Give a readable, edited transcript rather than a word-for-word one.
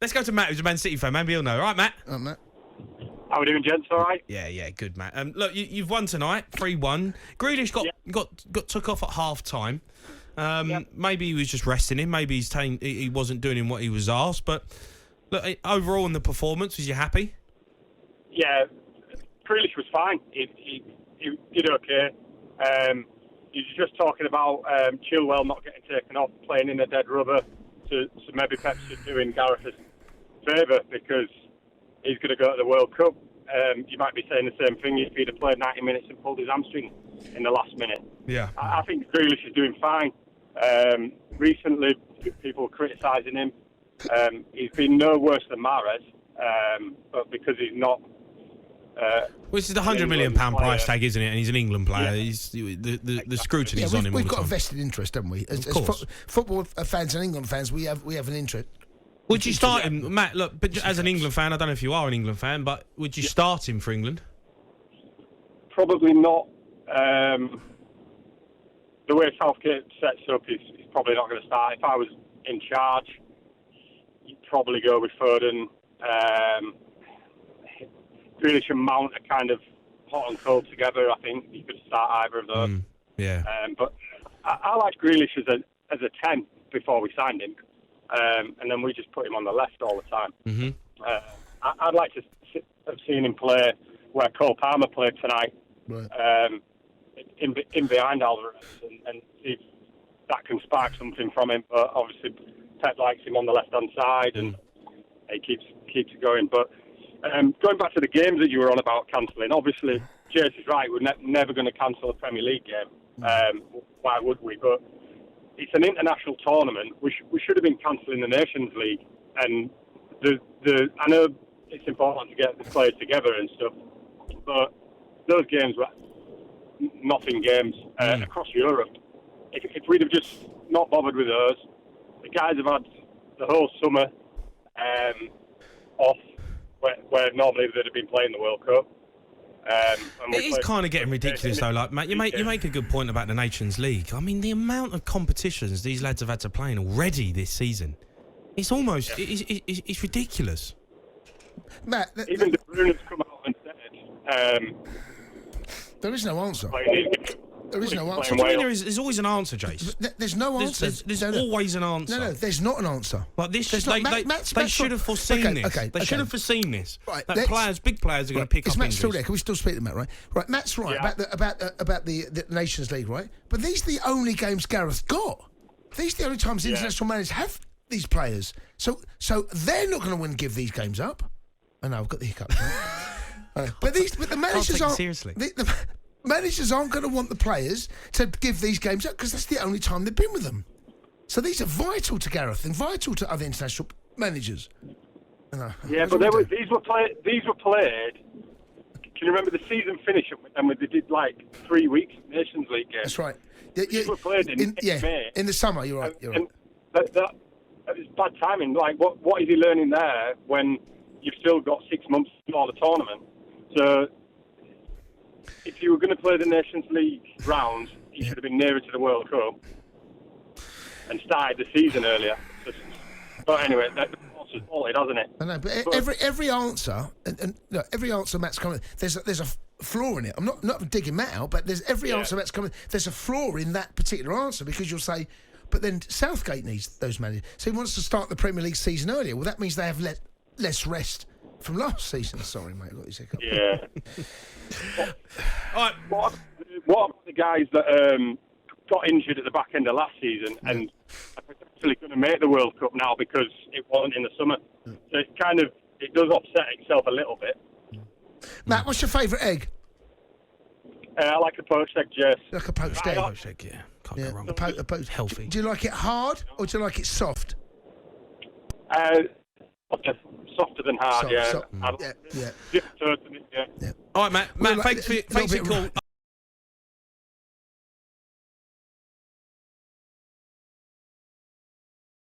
Let's go to Matt, who's a Man City fan. Maybe he'll know. All right, Matt? Oh, Matt. How are we doing, gents? All right? Yeah, good, Matt. Look, you've won tonight, 3-1. Grealish got took off at half-time. Maybe he was just resting him. Maybe he wasn't doing what he was asked. But look, overall in the performance, was you happy? Yeah, Grealish was fine. He did okay. You're just talking about Chilwell not getting taken off, playing in a dead rubber. So maybe Pep should do in Gareth's favour because he's going to go to the World Cup. You might be saying the same thing if he'd have played 90 minutes and pulled his hamstring in the last minute. Yeah. I think Grealish is doing fine. Recently, people criticising him. He's been no worse than Mahrez, but because he's not... Which is the £100 million price tag, isn't it? And he's an England player. Yeah. The scrutiny's on him all the time. We've got a vested interest, haven't we? As football fans and England fans, we have an interest. Would you start him, Matt? Look, but as an England fan, I don't know if you are an England fan, but would you start him for England? Probably not. The way Southgate sets up, he's probably not going to start. If I was in charge, you'd probably go with Foden. Grealish and Mount are kind of hot and cold together. I think you could start either of those. But I liked Grealish as a 10 before we signed him, and then we just put him on the left all the time. Mm-hmm. I'd like to have seen him play where Cole Palmer played tonight, in behind Alvarez, and see if that can spark something from him. But obviously, Pep likes him on the left-hand side, and he keeps it going. But going back to the games that you were on about cancelling, obviously, Jace is right. We're never going to cancel a Premier League game. Why would we? But it's an international tournament. We should have been cancelling the Nations League. And I know it's important to get the players together and stuff, but those games were nothing games across Europe. If we'd have just not bothered with those, the guys have had the whole summer off, where normally they'd have been playing the World Cup. It is kind of getting ridiculous, though. Like, Matt, you make a good point about the Nations League. I mean, the amount of competitions these lads have had to play in already this season, it's almost it's ridiculous. Matt, even De Bruyne's come out and said there is no answer. There is no answer. There's always an answer, Jace. There's no answer. There's always an answer. No, there's not an answer. Like this, they should have foreseen this. They should have foreseen this. Right, that big players are going to pick up injuries. Is Matt injuries. still there? Can we still speak to Matt, right? Right, Matt's right about the Nations League, right? But these are the only games Gareth got. These are the only times international managers have these players. So they're not going to give these games up. I know, I've got the hiccups. Right? But the managers aren't seriously. The managers aren't going to want the players to give these games up because that's the only time they've been with them. So these are vital to Gareth and vital to other international managers. Yeah, but these were played. Can you remember the season finish? And they did like 3 weeks Nations League games. That's right. These were played in May. In the summer. You're right. And that was bad timing. Like, what is he learning there when you've still got 6 months before the tournament? So, if you were going to play the Nations League round, you should have been nearer to the World Cup and started the season earlier. But anyway, that's faulted, hasn't it? I know, but every answer, and look, every answer Matt's coming, there's a flaw in it. I'm not digging Matt out, but there's every answer Matt's coming. There's a flaw in that particular answer because you'll say, but then Southgate needs those managers. So he wants to start the Premier League season earlier. Well, that means they have less rest from last season. Sorry, mate, I got this hiccup. Yeah. All right. What about the guys that got injured at the back end of last season and are potentially going to make the World Cup now because it wasn't in the summer? So it does upset itself a little bit. Matt, what's your favourite egg? I like a poached egg, Jess. Like a poached egg? Poached egg, yeah. Can't go wrong. A poached. Healthy. Do you like it hard or do you like it soft? Softer than hard, Yeah. Yeah. All right, Matt, thanks for your call.